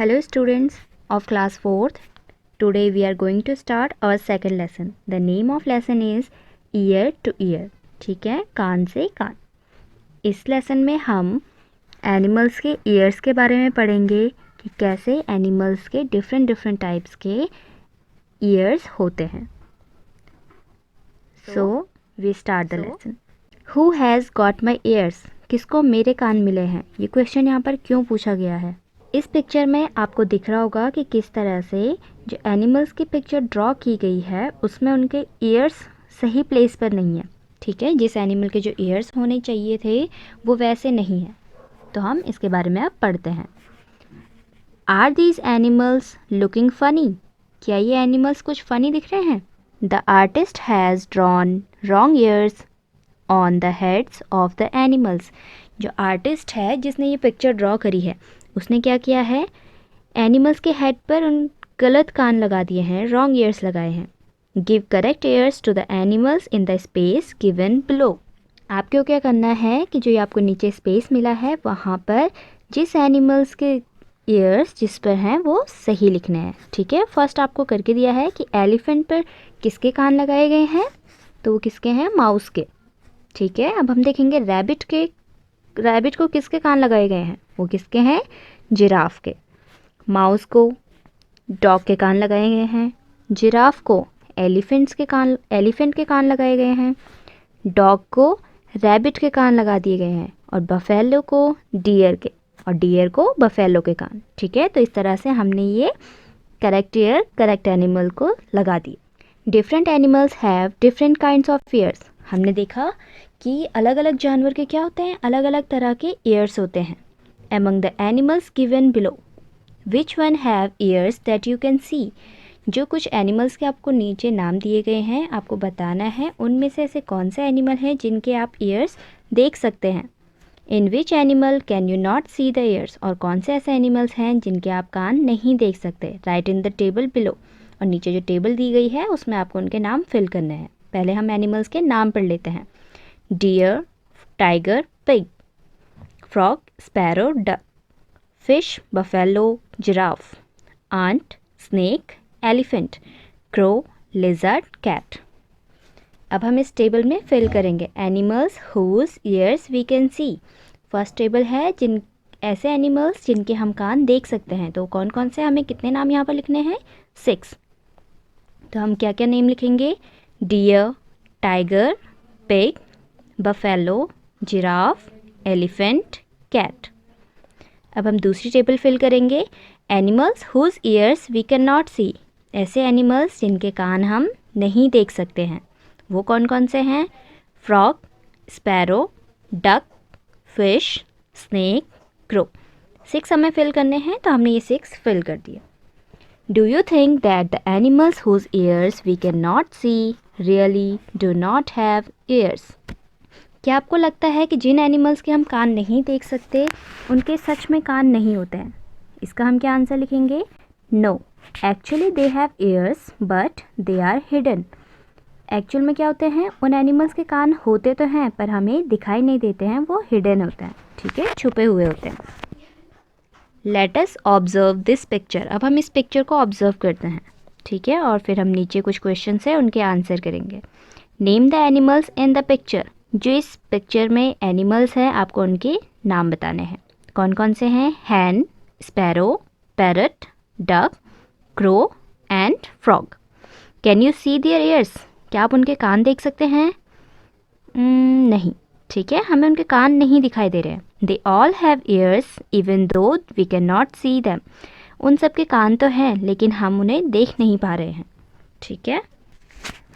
Hello students of class 4th. Today we are going to start our second lesson. The name of lesson is ear to ear. ठीक है, कान से कान. इस lesson में हम animals के years के बारे में पढ़ेंगे कि कैसे एनिमल्स के डिफरेंट टाइप्स के ईयर्स होते हैं. So we start the lesson. Who has got my ears? किसको मेरे कान मिले हैं? ये क्वेश्चन यहाँ पर क्यों पूछा गया है? इस पिक्चर में आपको दिख रहा होगा कि किस तरह से जो एनिमल्स की पिक्चर ड्रॉ की गई है उसमें उनके ईयर्स सही प्लेस पर नहीं है. ठीक है, जिस एनिमल के जो ईयर्स होने चाहिए थे वो वैसे नहीं है. तो हम इसके बारे में अब पढ़ते हैं. Are these animals looking funny? क्या ये एनिमल्स कुछ फ़नी दिख रहे हैं? The artist has drawn wrong ears on the heads of the animals. जो आर्टिस्ट है जिसने ये पिक्चर ड्रॉ करी है उसने क्या किया है, एनिमल्स के हेड पर उन गलत कान लगा दिए हैं, रॉन्ग ईयर्स लगाए हैं. Give correct ears to the animals in the space given below. आपको क्या करना है कि जो ये आपको नीचे स्पेस मिला है वहाँ पर जिस एनिमल्स के ईयर्स जिस पर हैं वो सही लिखने हैं. ठीक है, फर्स्ट आपको करके दिया है कि एलिफेंट पर किसके कान लगाए गए हैं, तो वो किसके हैं, माउस के. ठीक है, अब हम देखेंगे रैबिट को किसके कान लगाए गए हैं, वो किसके हैं, जिराफ के. माउस को डॉग के कान लगाए गए हैं. जिराफ को एलिफेंट के कान लगाए गए हैं. डॉग को रैबिट के कान लगा दिए गए हैं और बफेलो को डियर के, और डियर को बफेलो के कान. ठीक है, तो इस तरह से हमने ये करेक्ट ईयर करेक्ट एनिमल को लगा दिए. Different animals have different kinds of years. हमने देखा कि अलग अलग जानवर के क्या होते हैं, अलग अलग तरह के ईयर्स होते हैं. Among the animals given below, which one have ears that you can see? जो कुछ एनिमल्स के आपको नीचे नाम दिए गए हैं आपको बताना है उनमें से ऐसे कौन से एनिमल हैं जिनके आप ईयर्स देख सकते हैं. In which animal can you not see the ears? और कौन से ऐसे एनिमल्स हैं जिनके आप कान नहीं देख सकते. Right in the table below. और नीचे जो टेबल दी गई है उसमें आपको उनके नाम फिल करने हैं. पहले हम एनिमल्स के नाम पढ़ लेते हैं. Deer, tiger, pig. Frog, sparrow, duck. Fish, buffalo, giraffe. Ant, snake, elephant. Crow, lizard, cat. अब हम इस टेबल में फिल करेंगे animals whose ears we can see. First table है जिन ऐसे एनिमल्स जिनके हम कान देख सकते हैं. तो कौन कौन से, हमें कितने नाम यहाँ पर लिखने हैं, 6. तो हम क्या क्या नेम लिखेंगे, deer, tiger, pig, buffalo, giraffe, elephant, cat. अब हम दूसरी टेबल फिल करेंगे animals whose ears we can not see. ऐसे एनिमल्स जिनके कान हम नहीं देख सकते हैं. वो कौन कौन से हैं, frog, sparrow, duck, fish, snake, crow. 6 हमें फिल करने हैं तो हमने ये 6 फिल कर दिए. Do you think that the animals whose ears we can not see really do not have ears? क्या आपको लगता है कि जिन एनिमल्स के हम कान नहीं देख सकते उनके सच में कान नहीं होते हैं? इसका हम क्या आंसर लिखेंगे, no, actually they have ears but they are hidden. Actual में क्या होते हैं, उन एनिमल्स के कान होते तो हैं पर हमें दिखाई नहीं देते हैं, वो हिडन होते हैं. ठीक है, छुपे हुए होते हैं. Let us observe this picture. अब हम इस पिक्चर को ऑब्जर्व करते हैं. ठीक है, और फिर हम नीचे कुछ क्वेश्चन है उनके आंसर करेंगे. Name the animals in the picture. जो इस पिक्चर में एनिमल्स हैं आपको उनके नाम बताने हैं. कौन कौन से हैं, hen, sparrow, parrot, duck, crow and frog. Can you see their ears? क्या आप उनके कान देख सकते हैं? नहीं. ठीक है, हमें उनके कान नहीं दिखाई दे रहे हैं. They all have ears even though we can not see them. उन सब के कान तो हैं लेकिन हम उन्हें देख नहीं पा रहे हैं. ठीक है,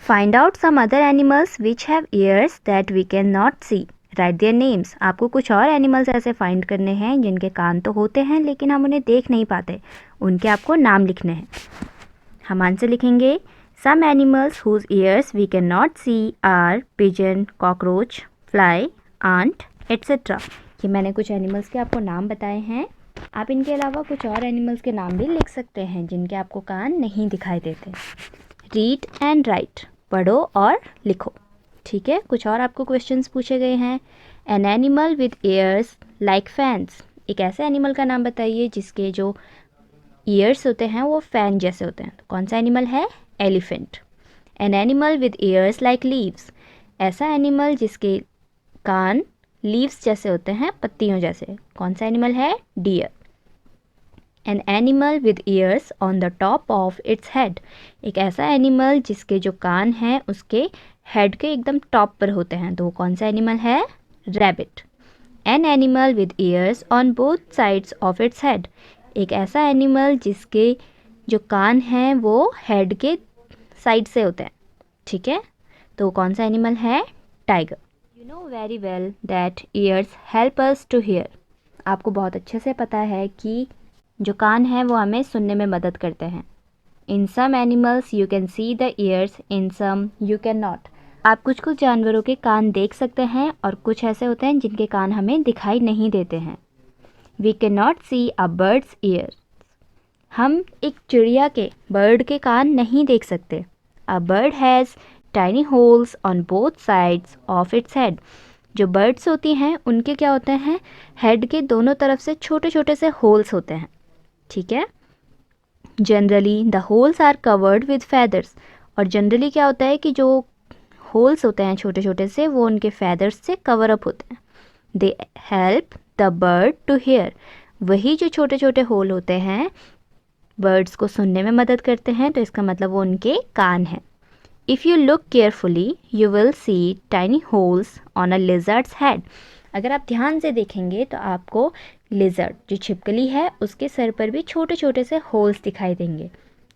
find out some other animals which have ears that we can not see. Write their names. आपको कुछ और एनिमल्स ऐसे फाइंड करने हैं जिनके कान तो होते हैं लेकिन हम उन्हें देख नहीं पाते. उनके आपको नाम लिखने हैं. हम आंसर लिखेंगे, some animals whose ears we can not see are pigeon, cockroach, fly, ant, etcetera. ये मैंने कुछ एनिमल्स के आपको नाम बताए हैं. आप इनके अलावा कुछ और एनिमल्स के नाम भी लिख सकते हैं जिनके आपको कान नहीं दिखाई देते. Read and right. पढ़ो और लिखो. ठीक है, कुछ और आपको क्वेश्चंस पूछे गए हैं. N animal with years like fans. एक ऐसे एनिमल का नाम बताइए जिसके जो ईयर्स होते हैं वो फैन जैसे होते हैं। तो कौन सा एनिमल है? Elephant. N animal with years like leaves, ऐसा एनिमल जिसके कान लीव्स जैसे होते हैं, पत्तियों जैसे। कौन सा एनिमल है? Deer. An animal with ears on the top of its head, एक ऐसा एनिमल जिसके जो कान हैं उसके हेड के एकदम टॉप पर होते हैं। तो कौन सा एनिमल है? Rabbit. N animal with ears on both sides of its head, एक ऐसा एनिमल जिसके जो कान हैं वो हेड के साइड से होते हैं। ठीक है, तो कौन सा एनिमल है? Tiger. You know very well that ears help us to hear, आपको बहुत अच्छे से पता है कि जो कान हैं वो हमें सुनने में मदद करते हैं। In some animals you can see the ears, in some you can not, आप कुछ कुछ जानवरों के कान देख सकते हैं और कुछ ऐसे होते हैं जिनके कान हमें दिखाई नहीं देते हैं। We can not see a bird's ears, हम एक चिड़िया के, बर्ड के कान नहीं देख सकते। A bird has tiny holes on both sides of its head, जो बर्ड्स होती हैं उनके क्या होते हैं? हेड के दोनों तरफ से छोटे छोटे से होल्स होते हैं। ठीक है, generally the holes are covered with feathers, और जनरली क्या होता है कि जो होल्स होते हैं छोटे छोटे से वो उनके फैदर्स से कवर अप होते हैं। They help the bird to hear, वही जो छोटे छोटे होल होते हैं बर्ड्स को सुनने में मदद करते हैं, तो इसका मतलब वो उनके कान हैं। If you look carefully you will see tiny holes on a lizards head, अगर आप ध्यान से देखेंगे तो आपको लिजर्ड जो छिपकली है उसके सर पर भी छोटे छोटे से होल्स दिखाई देंगे,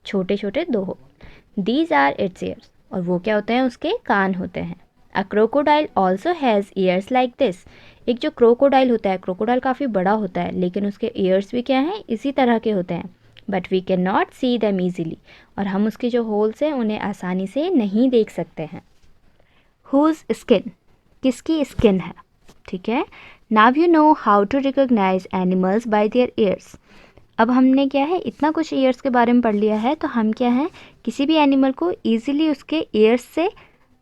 छोटे छोटे 2 hole. These are its ears, और वो क्या होते हैं? उसके कान होते हैं। A crocodile also has ears like this, एक जो क्रोकोडाइल होता है, क्रोकोडाइल काफ़ी बड़ा होता है लेकिन उसके ईयर्स भी क्या हैं? इसी तरह के होते हैं। But we can not see them easily, और हम उसके जो होल्स हैं उन्हें आसानी से नहीं देख सकते हैं। हुज स्किन, किसकी स्किन है? ठीक है, now you know how to recognise animals by their ears, अब हमने क्या है इतना कुछ ईयर्स के बारे में पढ़ लिया है, तो हम क्या है किसी भी एनिमल को ईजिली उसके ईयर्स से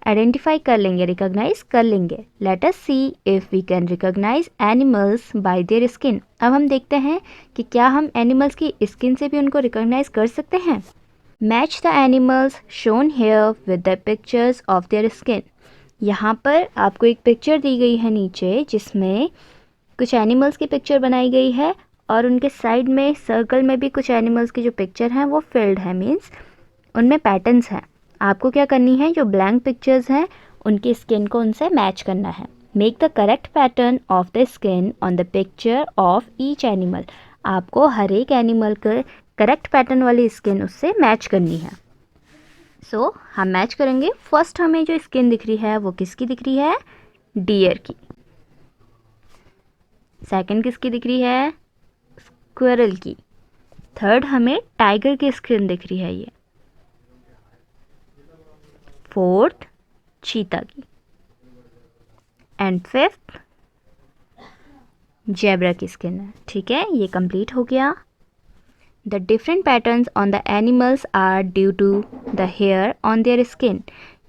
आइडेंटिफाई कर लेंगे, रिकॉग्नाइज कर लेंगे। Let us see if we can recognise animals by their skin, अब हम देखते हैं कि क्या हम एनिमल्स की स्किन से भी उनको रिकॉग्नाइज कर सकते हैं। Match the animals shown here with the pictures of their skin, यहाँ पर आपको एक पिक्चर दी गई है नीचे जिसमें कुछ एनिमल्स की पिक्चर बनाई गई है और उनके साइड में सर्कल में भी कुछ एनिमल्स की जो पिक्चर हैं वो फिल्ड है, मीन्स उनमें पैटर्न्स हैं। आपको क्या करनी है, जो ब्लैंक पिक्चर्स हैं उनकी स्किन को उनसे मैच करना है। Make the correct pattern of the skin on the picture of each animal, आपको हर एक एनिमल के करेक्ट पैटर्न वाली स्किन उससे मैच करनी है। सो हम मैच करेंगे। फर्स्ट हमें जो स्किन दिख रही है वो किसकी दिख रही है? डियर की। सेकंड किसकी दिख रही है? स्क्विरल की। थर्ड हमें टाइगर की स्किन दिख रही है ये। फोर्थ चीता की, एंड फिफ्थ जेब्रा की स्किन है। ठीक है, ये कंप्लीट हो गया। The different patterns on the animals are due to the hair on their skin,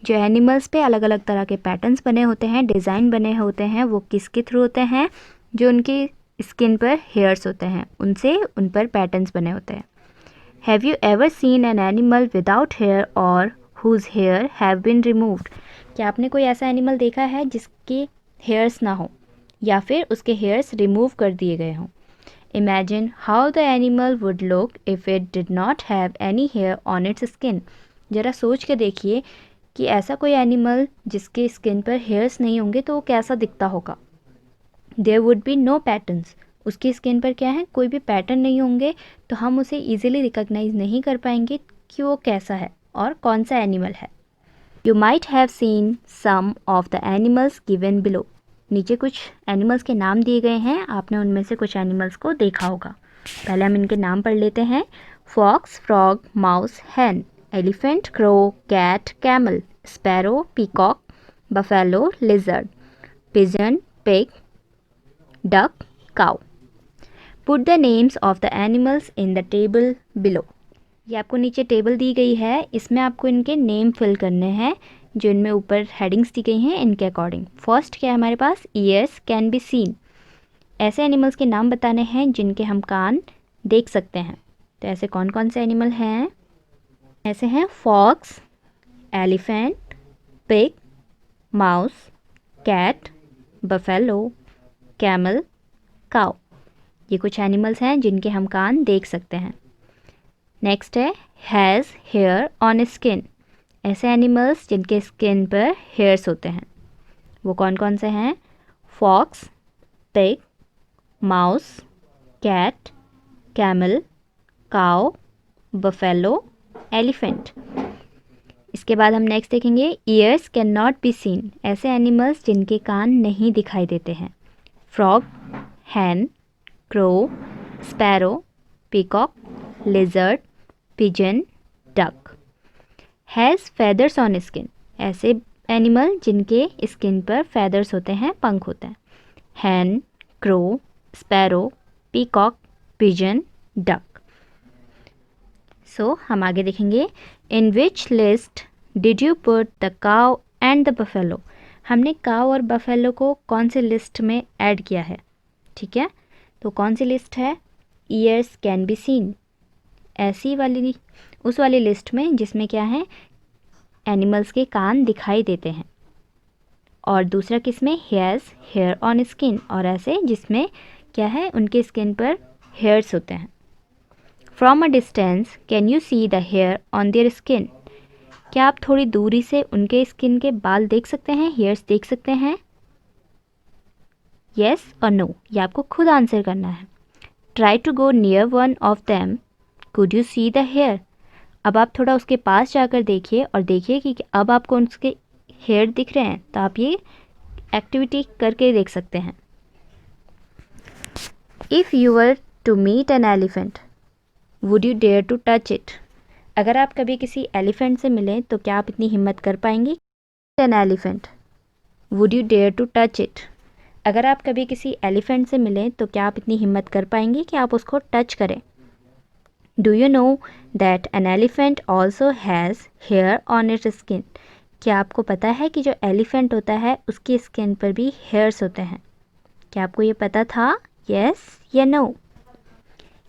जो एनिमल्स पे अलग अलग तरह के पैटर्न्स बने होते हैं, डिज़ाइन बने होते हैं, वो किसके थ्रू होते हैं? जो उनकी स्किन पर हेयर्स होते हैं उनसे उन पर पैटर्न्स बने होते हैं। Have you ever seen an animal without hair or whose hair have been removed, क्या आपने कोई ऐसा एनिमल देखा है जिसके हेयर्स ना हो या फिर उसके हेयर्स रिमूव कर दिए गए हों? Imagine how the animal would look if it did not have any hair on its skin, ज़रा सोच के देखिए कि ऐसा कोई एनिमल जिसके स्किन पर हेयर्स नहीं होंगे तो वो कैसा दिखता होगा। There would be no patterns, उसकी स्किन पर क्या है, कोई भी पैटर्न नहीं होंगे, तो हम उसे ईजिली रिकॉग्नाइज नहीं कर पाएंगे कि वो कैसा है और कौन सा एनिमल है। You might have seen some of the animals given below, नीचे कुछ एनिमल्स के नाम दिए गए हैं, आपने उनमें से कुछ एनिमल्स को देखा होगा। पहले हम इनके नाम पढ़ लेते हैं। Fox, frog, mouse, hen, elephant, crow, cat, camel, sparrow, peacock, buffalo, lizard, pigeon, pig, duck, cow. Put the names of the animals in the table below, ये आपको नीचे टेबल दी गई है, इसमें आपको इनके नेम फिल करने हैं जो इनमें ऊपर हेडिंग्स दी गई हैं इनके अकॉर्डिंग। फर्स्ट क्या है हमारे पास? ईयर्स कैन बी सीन, ऐसे एनिमल्स के नाम बताने हैं जिनके हम कान देख सकते हैं। तो ऐसे कौन कौन से एनिमल हैं? ऐसे हैं fox, elephant, pig, mouse, cat, buffalo, camel, cow. ये कुछ एनिमल्स हैं जिनके हम कान देख सकते हैं। नेक्स्ट है हैज़ हेयर ऑन स्किन। ऐसे एनिमल्स जिनके स्किन पर हेयर्स होते हैं वो कौन कौन से हैं? Fox, pig, mouse, cat, camel, cow, buffalo, elephant. इसके बाद हम नेक्स्ट देखेंगे ears can not be seen. ऐसे एनिमल्स जिनके कान नहीं दिखाई देते हैं। Frog, hen, crow, sparrow, peacock, lizard, pigeon, duck. Has feathers on skin. ऐसे एनिमल जिनके स्किन पर फेदर्स होते हैं, पंख होते हैं। हैन, crow, sparrow, peacock, pigeon, duck. So हम आगे देखेंगे in which list did you put the cow and the buffalo. हमने काउ और बफेलो को कौन से लिस्ट में ऐड किया है? ठीक है, तो कौन सी लिस्ट है? ईयर्स कैन बी सीन, ऐसी वाली, उस वाली लिस्ट में जिसमें क्या है, एनिमल्स के कान दिखाई देते हैं। और दूसरा किस में? हैज़ हेयर ऑन स्किन, और ऐसे जिसमें क्या है, उनके स्किन पर हेयर्स होते हैं। From a distance can you see the hair on their skin. क्या आप थोड़ी दूरी से उनके स्किन के बाल देख सकते हैं, हेयर्स देख सकते हैं? येस और नो, ये आपको खुद आंसर करना है। Try to go near one of them, could you see the hair. अब आप थोड़ा उसके पास जाकर देखिए और देखिए कि अब आपको उसके हेयर दिख रहे हैं, तो आप ये एक्टिविटी करके देख सकते हैं। If you were to meet an elephant would you dare to touch it. अगर आप कभी किसी एलिफेंट से मिलें तो क्या आप इतनी हिम्मत कर पाएंगे? An elephant would you dare to touch it. अगर आप कभी किसी एलिफेंट से मिलें तो क्या आप इतनी हिम्मत कर पाएंगे कि आप उसको टच करें? Do you know that an elephant also has hair on its skin. क्या आपको पता है कि जो एलिफेंट होता है उसकी स्किन पर भी हेयर्स होते हैं? क्या आपको ये पता था? येस या no?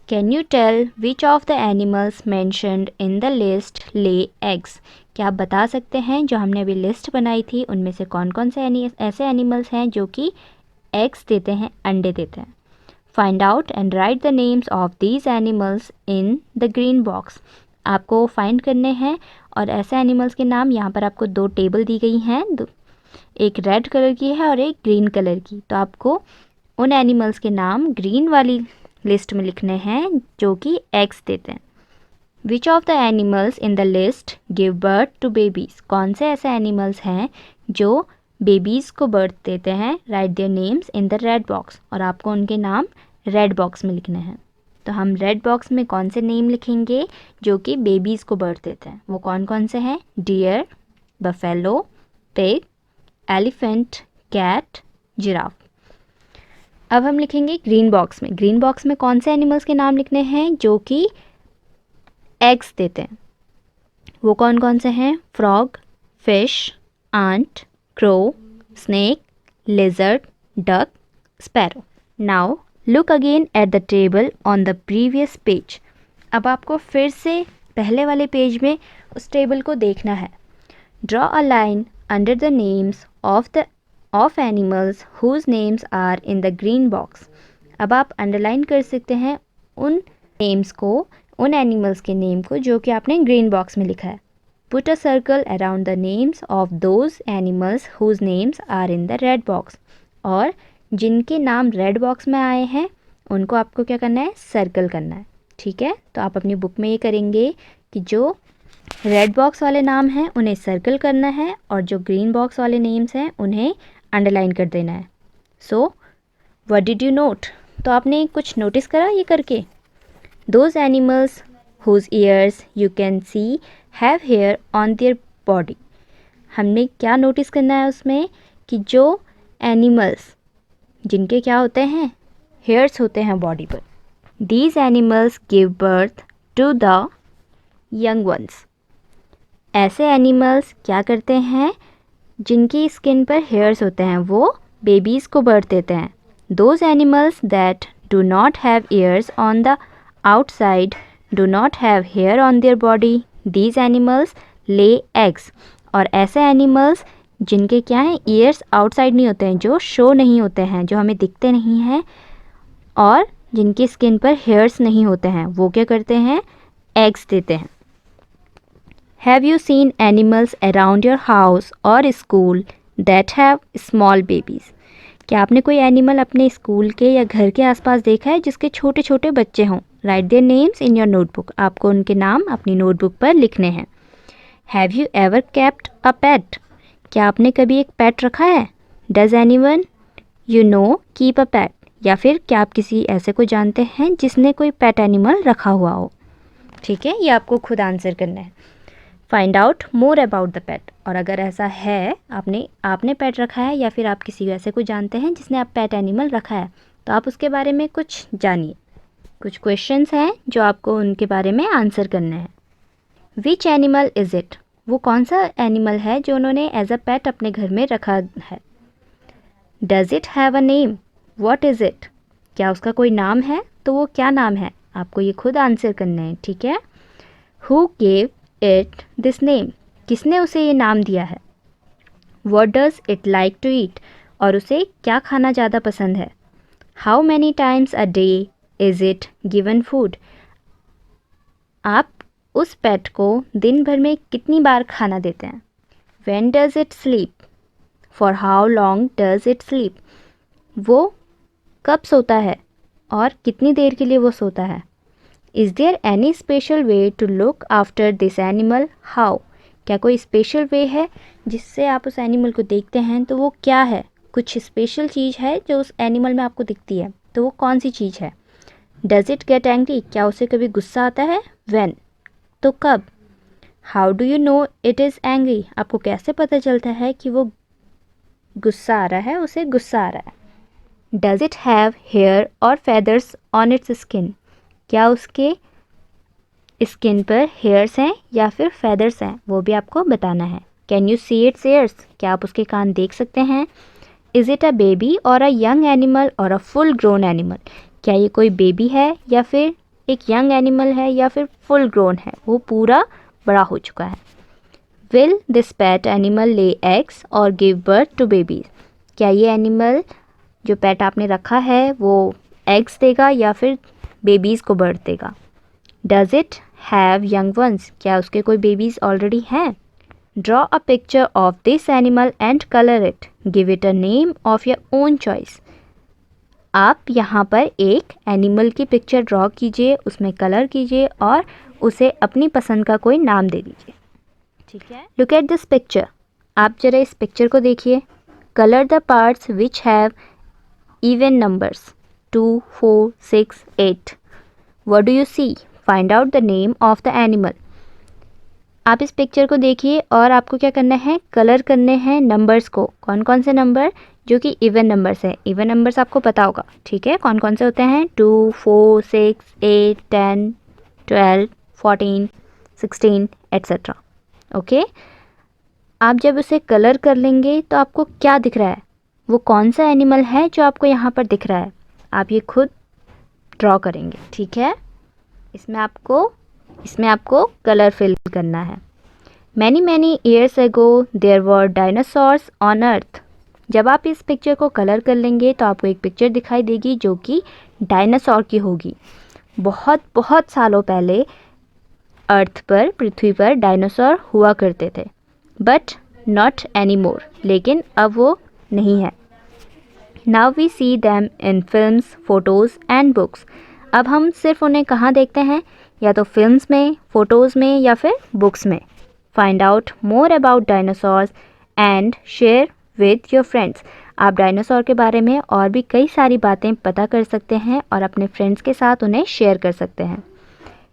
Can you tell which of the animals mentioned in the list lay eggs. क्या आप बता सकते हैं जो हमने अभी लिस्ट बनाई थी उनमें से कौन कौन से ऐसे एनिमल्स हैं जो कि एग्स देते हैं, अंडे देते हैं? Find out and right the names of these animals in the green box. आपको फाइंड करने हैं और ऐसे एनिमल्स के नाम, यहाँ पर आपको दो टेबल दी गई हैं, एक रेड कलर की है और एक ग्रीन कलर की। तो आपको उन एनिमल्स के नाम ग्रीन वाली लिस्ट में लिखने हैं जो कि एग्स देते हैं। Which of the animals in the list give birth to babies. कौन से ऐसे एनिमल्स हैं जो बेबीज़ को बर्थ देते हैं? Right their names in the red box, और आपको उनके नाम रेड बॉक्स में लिखने हैं। तो हम रेड बॉक्स में कौन से नेम लिखेंगे जो कि बेबीज़ को बर्थ देते हैं? वो कौन कौन से हैं? Deer, buffalo, pig, elephant, cat, giraffe. अब हम लिखेंगे ग्रीन बॉक्स में। ग्रीन बॉक्स में कौन से एनिमल्स के नाम लिखने हैं जो कि एग्स देते हैं? वो कौन कौन से हैं? Frog, fish, ant, crow, snake, lizard, duck, sparrow. Now look again at the table on the previous page. अब आपको फिर से पहले वाले पेज में उस टेबल को देखना है। Draw a line under the names of animals whose names are in the green box. अब आप अंडरलाइन कर सकते हैं उन नेम्स को, उन एनिमल्स के नेम को जो कि आपने ग्रीन बॉक्स में लिखा है। Put a circle around the names of those animals whose names are in the red box. और जिनके नाम रेड बॉक्स में आए हैं उनको आपको क्या करना है? सर्कल करना है। ठीक है, तो आप अपनी बुक में ये करेंगे कि जो रेड बॉक्स वाले नाम हैं उन्हें सर्कल करना है और जो ग्रीन बॉक्स वाले नेम्स हैं उन्हें अंडरलाइन कर देना है। So what did you note? तो आपने कुछ नोटिस करा ये करके? Those animals whose ears you can see have hair on their body. हमने क्या नोटिस करना है उसमें कि जो एनिमल्स जिनके क्या होते हैं? हेयर्स होते हैं बॉडी पर। These animals give birth to the young ones. ऐसे एनिमल्स क्या करते हैं? जिनकी स्किन पर हेयर्स होते हैं वो बेबीज़ को बर्थ देते हैं। Those animals that do not have years on the outside do not have hair on their body. These animals lay eggs. और ऐसे एनिमल्स जिनके क्या हैं, ईयर्स आउटसाइड नहीं होते हैं, जो शो नहीं होते हैं, जो हमें दिखते नहीं हैं, और जिनकी स्किन पर हेयर्स नहीं होते हैं, वो क्या करते हैं, एग्स देते हैं. Have you seen animals around your house or school that have small babies? क्या आपने कोई एनिमल अपने स्कूल के या घर के आसपास देखा है जिसके छोटे छोटे बच्चे हों? Write their names in your notebook. आपको उनके नाम अपनी नोटबुक पर लिखने हैं. Have you ever kept a pet? क्या आपने कभी एक पेट रखा है? Does anyone you know keep a pet? या फिर क्या आप किसी ऐसे को जानते हैं जिसने कोई पेट एनिमल रखा हुआ हो? ठीक है, ये आपको खुद आंसर करना है. Find out more about the pet. और अगर ऐसा है, आपने पेट रखा है या फिर आप किसी ऐसे को जानते हैं जिसने आप पेट एनिमल रखा है, तो आप उसके बारे में कुछ जानिए. कुछ क्वेश्चंस हैं जो आपको उनके बारे में आंसर करने हैं. Which animal is it? वो कौन सा एनिमल है जो उन्होंने एज अ पेट अपने घर में रखा है? Does it have a name? What is it? क्या उसका कोई नाम है? तो वो क्या नाम है? आपको ये खुद आंसर करना है. ठीक है. Who gave it this name? किसने उसे ये नाम दिया है? What does it like to eat? और उसे क्या खाना ज़्यादा पसंद है? How many times a day is it given food? आप उस पेट को दिन भर में कितनी बार खाना देते हैं? When does it sleep? For how long does it sleep? वो कब सोता है और कितनी देर के लिए वो सोता है? Is there any special way to look after this animal? How? क्या कोई स्पेशल वे है जिससे आप उस एनिमल को देखते हैं? तो वो क्या है? कुछ स्पेशल चीज़ है जो उस एनिमल में आपको दिखती है, तो वो कौन सी चीज़ है? Does it get angry? क्या उसे कभी गुस्सा आता है? व्हेन? तो कब? How do you no it is angry? आपको कैसे पता चलता है कि वो गुस्सा आ रहा है, उसे गुस्सा आ रहा है? डज इट हैव हेयर और फेदर्स ऑन इट्स स्किन? क्या उसके स्किन पर हेयर्स हैं या फिर फेदर्स हैं? वो भी आपको बताना है. Can you see it's years? क्या आप उसके कान देख सकते हैं? इज़ इट अ बेबी और अ यंग एनिमल और अ फुल ग्रोन एनिमल? क्या ये कोई बेबी है या फिर एक यंग एनिमल है या फिर फुल ग्रोन है, वो पूरा बड़ा हो चुका है? Will this pet animal lay eggs और गिव बर्थ टू बेबीज? क्या ये एनिमल जो पेट आपने रखा है वो एग्स देगा या फिर बेबीज़ को बर्थ देगा? Does it have young ones? क्या उसके कोई बेबीज़ ऑलरेडी हैं? Draw a picture of this animal and colour it. Give it a name of your own choice. आप यहाँ पर एक एनिमल की पिक्चर ड्रॉ कीजिए, उसमें कलर कीजिए और उसे अपनी पसंद का कोई नाम दे दीजिए. ठीक है. Look at this picture. आप जरा इस पिक्चर को देखिए. Colour the parts which have even numbers 2, 4, 6, 8. What do you see? Find out the name of the animal. आप इस पिक्चर को देखिए और आपको क्या करना है, कलर करने हैं नंबर्स को. कौन कौन से नंबर? जो कि इवन नंबर्स हैं. इवन नंबर्स आपको पता होगा, ठीक है, कौन कौन से होते हैं? 2, 4, 6, 8, 10, 12, 14, 16 एट्सेट्रा. ओके. आप जब उसे कलर कर लेंगे तो आपको क्या दिख रहा है? वो कौन सा एनिमल है जो आपको यहाँ पर दिख रहा है? आप ये खुद ड्रॉ करेंगे. ठीक है. इसमें आपको कलर फिल करना है. Many years ago there were dinosaurs on earth. जब आप इस पिक्चर को कलर कर लेंगे तो आपको एक पिक्चर दिखाई देगी जो कि डायनासोर की होगी. बहुत बहुत सालों पहले अर्थ पर, पृथ्वी पर डायनासोर हुआ करते थे, बट नॉट एनी मोर. लेकिन अब वो नहीं है. Now we see them in films, photos and books. अब हम सिर्फ उन्हें कहाँ देखते हैं? या तो फिल्म्स में, फ़ोटोज़ में या फिर बुक्स में. Find out more about dinosaurs and share with your friends. आप डायनासोर के बारे में और भी कई सारी बातें पता कर सकते हैं और अपने फ्रेंड्स के साथ उन्हें शेयर कर सकते हैं.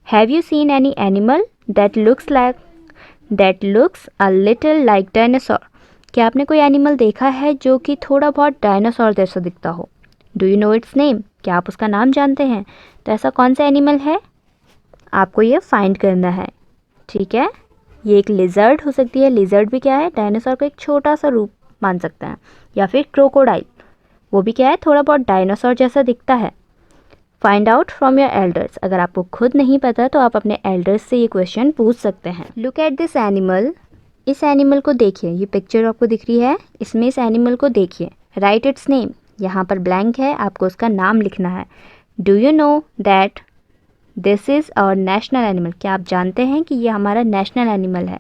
Have you seen any animal that looks a little like dinosaur? क्या आपने कोई एनिमल देखा है जो कि थोड़ा बहुत डायनासोर जैसा दिखता हो? Do you no it's name? क्या आप उसका नाम जानते हैं? तो ऐसा कौन सा एनिमल है? आपको ये फाइंड करना है. ठीक है. ये एक लिजर्ड हो सकती है. लिजर्ड भी क्या है? डायनासोर का एक छोटा सा रूप मान सकते हैं. या फिर क्रोकोडाइल, वो भी क्या है? थोड़ा बहुत डायनासोर जैसा दिखता है. Find out from your elders. अगर आपको खुद नहीं पता तो आप अपने एल्डर्स से ये क्वेश्चन पूछ सकते हैं। Look at this animal. इस एनिमल को देखिए, ये पिक्चर आपको दिख रही है, इसमें इस एनिमल को देखिए। Write its name. यहाँ पर ब्लैंक है, आपको उसका नाम लिखना है। Do you know that this is our national animal. क्या आप जानते हैं कि ये हमारा नेशनल एनिमल है?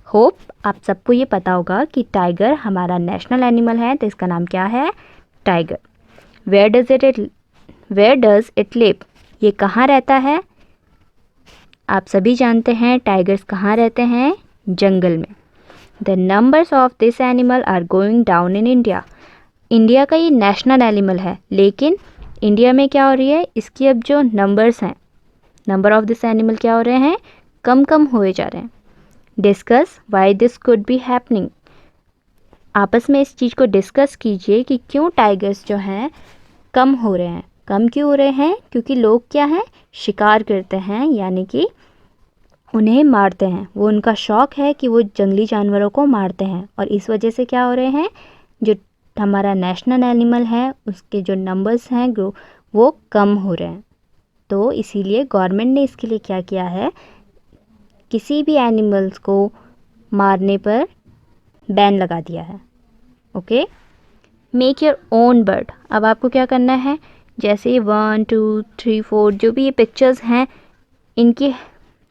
होप आप सबको ये पता होगा कि टाइगर हमारा नेशनल एनिमल है, तो इसका नाम क्या है? Tiger. Where does it live. ये कहाँ रहता है? आप सभी जानते हैं टाइगर्स कहाँ रहते हैं? जंगल में। The numbers of this animal are going down in India. India का ये नेशनल एनिमल है, लेकिन इंडिया में क्या हो रही है, इसकी अब जो नंबर्स हैं, नंबर ऑफ दिस एनिमल क्या हो रहे हैं? कम कम हुए जा रहे हैं। Discuss why this could be happening. आपस में इस चीज़ को डिस्कस कीजिए कि क्यों टाइगर्स जो हैं कम हो रहे हैं। कम क्यों हो रहे हैं? क्योंकि लोग क्या हैं, शिकार करते हैं, यानी कि उन्हें मारते हैं। वो उनका शौक़ है कि वो जंगली जानवरों को मारते हैं, और इस वजह से क्या हो रहे हैं, जो हमारा नेशनल एनिमल है उसके जो नंबर्स हैं वो कम हो रहे हैं। तो इसीलिए गवर्नमेंट ने इसके लिए क्या किया है, किसी भी एनिमल्स को मारने पर बैन लगा दिया है। Okay, make your own bird. अब आपको क्या करना है, जैसे 1 2 3 4 जो भी ये पिक्चर्स हैं, इनकी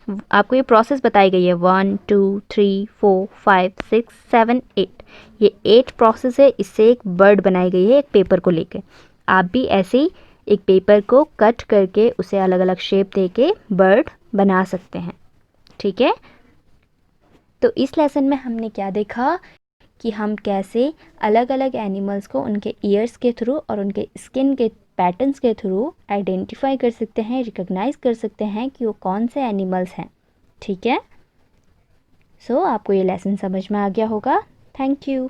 आपको ये प्रोसेस बताई गई है। 1 2 3 4 5 6 7 8, ये 8 प्रोसेस है। इससे एक बर्ड बनाई गई है एक पेपर को लेके। आप भी ऐसे ही एक पेपर को कट करके उसे अलग अलग शेप दे के बर्ड बना सकते हैं। ठीक है, तो इस लेसन में हमने क्या देखा कि हम कैसे अलग अलग एनिमल्स को उनके ईयर्स के थ्रू और उनके स्किन के पैटर्न्स के थ्रू आइडेंटिफाई कर सकते हैं, रिकॉग्नाइज कर सकते हैं कि वो कौन से एनिमल्स हैं। ठीक है, सो आपको ये लेसन समझ में आ गया होगा। Thank you.